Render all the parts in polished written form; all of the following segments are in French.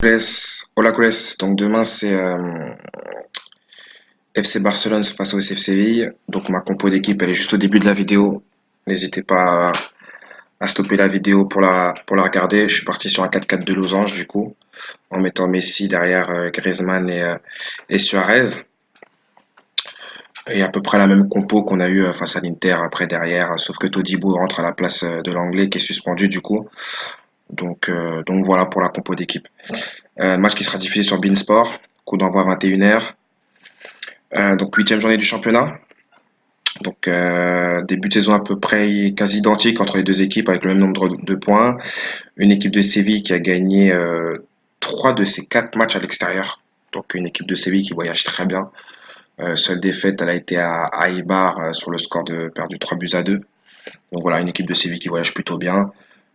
Hola Chris, donc demain c'est FC Barcelone face au SF Séville. Donc ma compo d'équipe elle est juste au début de la vidéo. N'hésitez pas à stopper la vidéo pour la regarder. Je suis parti sur un 4-4 de losange du coup, en mettant Messi derrière Griezmann et Suarez. Et à peu près la même compo qu'on a eu face à l'Inter après derrière, sauf que Todibo rentre à la place de l'Anglais qui est suspendu du coup. Donc voilà pour la compo d'équipe. Match qui sera diffusé sur Beansport, coup d'envoi 21h. Donc huitième journée du championnat. Donc début de saison à peu près quasi identique entre les deux équipes avec le même nombre de points. Une équipe de Séville qui a gagné trois de ses quatre matchs à l'extérieur. Donc une équipe de Séville qui voyage très bien. Seule défaite, elle a été à Eibar sur le score de perdu 3 buts à 2. Donc voilà, une équipe de Séville qui voyage plutôt bien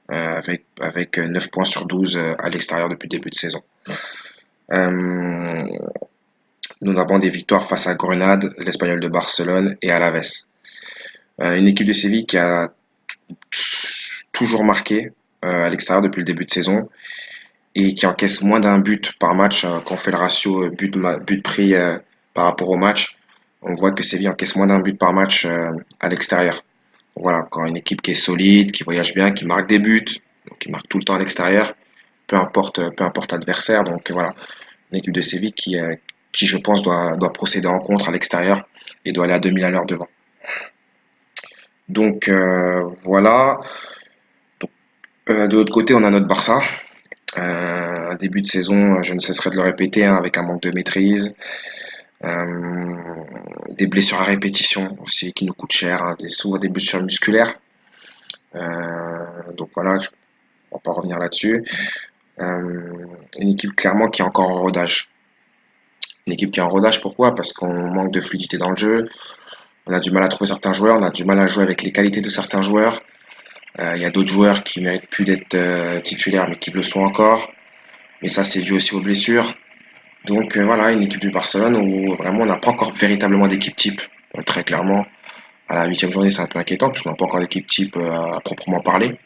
avec 9 points sur 12 à l'extérieur depuis le début de saison. Euh, nous avons des victoires face à Grenade, l'Espagnol de Barcelone et Alaves. Une équipe de Séville qui a toujours marqué à l'extérieur depuis le début de saison et qui encaisse moins d'un but par match quand on fait le ratio but pris par rapport au match. On voit que Séville encaisse moins d'un but par match à l'extérieur. Voilà, quand une équipe qui est solide, qui voyage bien, qui marque des buts, donc qui marque tout le temps à l'extérieur, peu importe l'adversaire. Donc voilà, une équipe de Séville qui je pense doit procéder en contre à l'extérieur et doit aller à 2000 à l'heure devant. Donc voilà. De l'autre côté, on a notre Barça. Un début de saison, je ne cesserai de le répéter, hein, avec un manque de maîtrise, euh, des blessures à répétition aussi qui nous coûtent cher, hein, souvent des blessures musculaires. Donc voilà, on va pas revenir là-dessus. Une équipe clairement qui est encore en rodage. Une équipe qui est en rodage, pourquoi? Parce qu'on manque de fluidité dans le jeu, on a du mal à trouver certains joueurs, on a du mal à jouer avec les qualités de certains joueurs. Il y a d'autres joueurs qui méritent plus d'être titulaires mais qui le sont encore. Mais ça, c'est dû aussi aux blessures. Donc voilà, une équipe du Barcelone où vraiment on n'a pas encore véritablement d'équipe type. Très clairement, à la huitième journée, c'est un peu inquiétant parce qu'on n'a pas encore d'équipe type à proprement parler.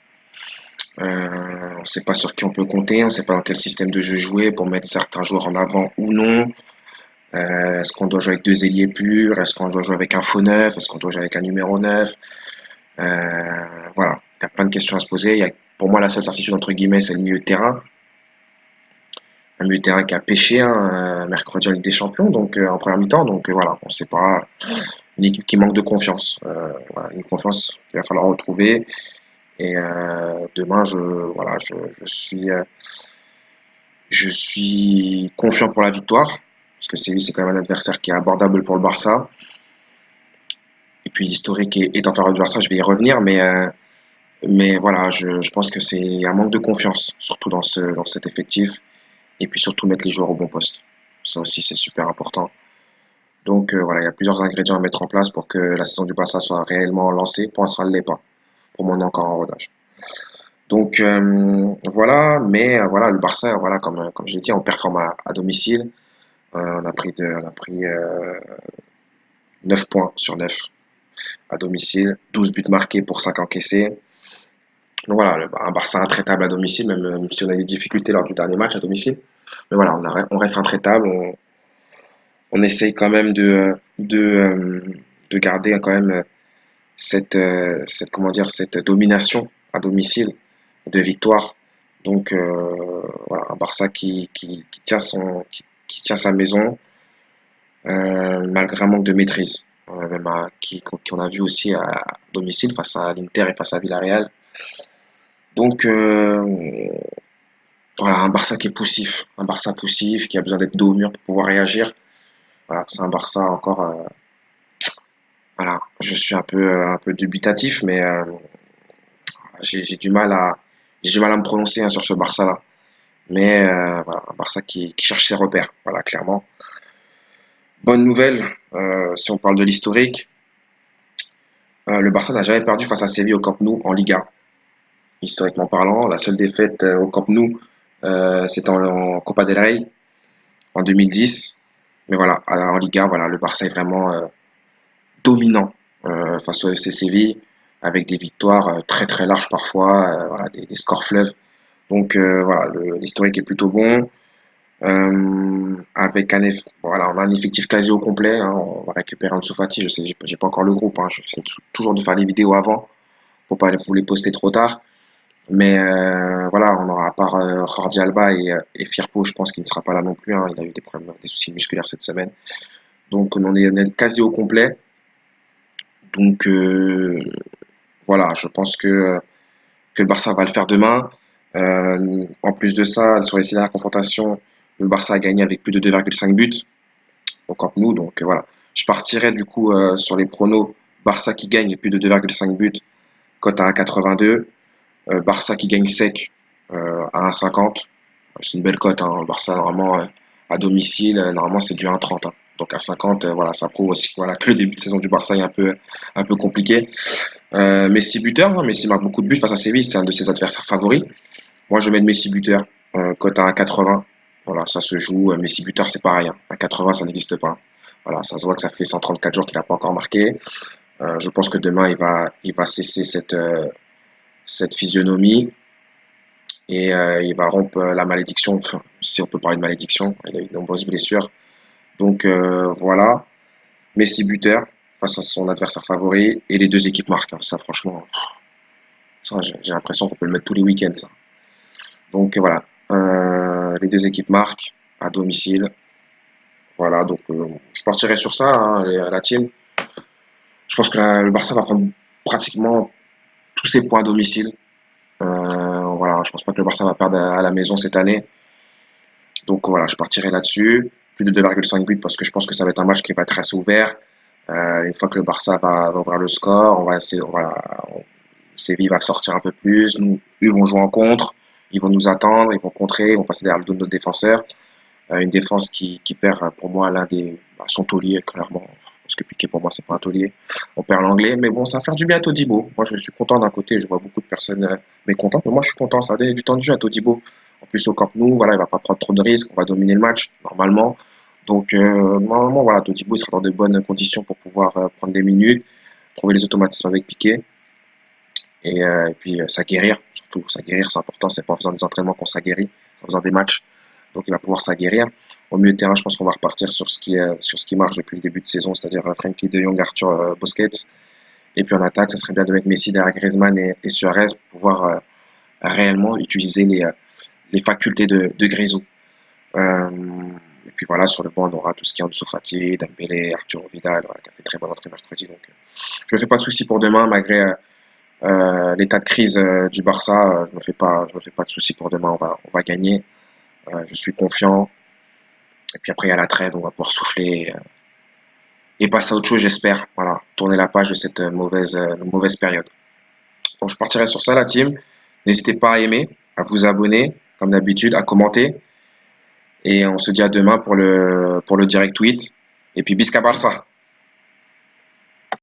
On ne sait pas sur qui on peut compter, on ne sait pas dans quel système de jeu jouer pour mettre certains joueurs en avant ou non. Est-ce qu'on doit jouer avec deux ailiers purs? Est-ce qu'on doit jouer avec un faux neuf? Est-ce qu'on doit jouer avec un numéro 9? Voilà, il y a plein de questions à se poser. Pour moi, la seule certitude, entre guillemets, c'est le milieu de terrain. Un milieu de terrain qui a pêché, hein, mercredi en Ligue des Champions, donc en première mi-temps. Donc voilà, on sait pas, une équipe qui manque de confiance. Voilà, une confiance qu'il va falloir retrouver. Et demain, voilà, je suis confiant pour la victoire, parce que Séville c'est quand même un adversaire qui est abordable pour le Barça. Et puis l'historique est en faveur du Barça, je vais y revenir, mais voilà, je pense que c'est un manque de confiance, surtout dans cet effectif. Et puis surtout mettre les joueurs au bon poste. Ça aussi, c'est super important. Donc voilà, il y a plusieurs ingrédients à mettre en place pour que la saison du Barça soit réellement lancée. Pour l'instant, elle ne l'est pas. Pour moi, on est encore en rodage. Donc voilà, mais voilà, le Barça, voilà, comme je l'ai dit, on performe à domicile. On a pris 9 points sur 9 à domicile, 12 buts marqués pour 5 encaissés. Donc voilà, un Barça intraitable à domicile, même si on a des difficultés lors du dernier match à domicile. Mais voilà, on reste intraitable, on essaye quand même de garder quand même comment dire, cette domination à domicile de victoire. Donc voilà, un Barça qui tient qui tient sa maison malgré un manque de maîtrise. Même qu'on a vu aussi à domicile face à l'Inter et face à Villarreal. Donc voilà, un Barça qui est poussif, un Barça poussif qui a besoin d'être dos au mur pour pouvoir réagir. Voilà, c'est un Barça encore. Voilà, je suis un peu dubitatif, mais j'ai du mal à me prononcer, hein, sur ce Barça-là. Mais voilà, un Barça qui cherche ses repères, voilà, clairement. Bonne nouvelle, si on parle de l'historique, le Barça n'a jamais perdu face à Séville au Camp Nou en Liga. Historiquement parlant, la seule défaite au Camp Nou, c'était en Copa del Rey en 2010. Mais voilà, en Liga, voilà, le Barça est vraiment dominant face au FC Séville, avec des victoires très larges parfois, voilà, des scores fleuves. Donc voilà, l'historique est plutôt bon. Avec voilà, on a un effectif quasi au complet, hein. On va récupérer Ansu Fati. Je sais, j'ai pas encore le groupe, hein. J'essaie toujours de faire les vidéos avant pour pas vous les poster trop tard. Mais voilà, on aura à part Jordi Alba et Firpo, je pense qu'il ne sera pas là non plus, hein. Il a eu des problèmes, des soucis musculaires cette semaine. Donc on est quasi au complet. Donc voilà, je pense que le Barça va le faire demain. En plus de ça, sur les 6 dernières confrontations, le Barça a gagné avec plus de 2,5 buts au Camp Nou. Donc voilà, je partirai du coup sur les pronos Barça qui gagne plus de 2,5 buts, cote à 1,82. Barça qui gagne sec à 1,50. C'est une belle cote, hein. Le Barça, normalement, à domicile, normalement, c'est du 1,30, hein. Donc à 50, voilà, ça prouve aussi voilà, que le début de saison du Barça est un peu compliqué. Messi buteur, hein. Messi marque beaucoup de buts face à Séville, c'est un de ses adversaires favoris. Moi, je mets de Messi buteur, cote à 1,80. Voilà, ça se joue. Messi buteur, c'est pareil, hein. 1,80, ça n'existe pas. Voilà, ça se voit que ça fait 134 jours qu'il n'a pas encore marqué. Je pense que demain, il va cesser cette physionomie et il va rompre la malédiction, enfin, si on peut parler de malédiction. Il a eu de nombreuses blessures. Donc voilà, Messi buteur face à son adversaire favori et les deux équipes marquent, hein. Ça, franchement, ça, j'ai l'impression qu'on peut le mettre tous les week-ends, ça. Donc voilà, les deux équipes marquent à domicile. Voilà, donc je partirai sur ça, hein, la team. Je pense que le Barça va prendre pratiquement tous ses points à domicile. Voilà, je pense pas que le Barça va perdre à la maison cette année. Donc voilà, je partirai là-dessus. Plus de 2,5 buts parce que je pense que ça va être un match qui va être assez ouvert. Une fois que le Barça va ouvrir le score, on va essayer, voilà, Séville va sortir un peu plus. Nous, eux vont jouer en contre. Ils vont nous attendre, ils vont contrer, ils vont passer derrière le dos de notre défenseur. Une défense qui perd pour moi l'un des son taulier clairement parce que Piqué pour moi c'est pas un taulier. On perd l'anglais mais bon ça va faire du bien à Todibo. Moi je suis content d'un côté, je vois beaucoup de personnes mécontentes mais moi je suis content, ça va donner du temps de jeu à Todibo. En plus au Camp Nou, voilà, il va pas prendre trop de risques, on va dominer le match normalement. Donc normalement voilà, Todibo il sera dans de bonnes conditions pour pouvoir prendre des minutes, trouver les automatismes avec Piqué et puis s'aguerrir, surtout s'aguerrir c'est important, c'est pas en faisant des entraînements qu'on s'aguerrit, c'est en faisant des matchs. Donc il va pouvoir s'aguerrir. Au milieu de terrain, je pense qu'on va repartir sur ce qui marche depuis le début de saison, c'est-à-dire Frenkie de Jong, Arthur Busquets. Et puis en attaque, ça serait bien de mettre Messi derrière Griezmann et Suarez pour pouvoir réellement utiliser les facultés de Grisou. Et puis voilà, sur le banc, on aura tout ce qui est Ansu Fati, Dembélé, Arturo Vidal, voilà, qui a fait très bonne entrée mercredi. Donc je me fais pas de soucis pour demain, malgré l'état de crise du Barça. Je me fais pas de soucis pour demain. On va gagner. Je suis confiant. Et puis après, il y a la trêve, on va pouvoir souffler et passer à autre chose, j'espère. Voilà, tourner la page de cette mauvaise période. Donc, je partirai sur ça, la team. N'hésitez pas à aimer, à vous abonner, comme d'habitude, à commenter. Et on se dit à demain pour le direct tweet. Et puis, Bisca Barça!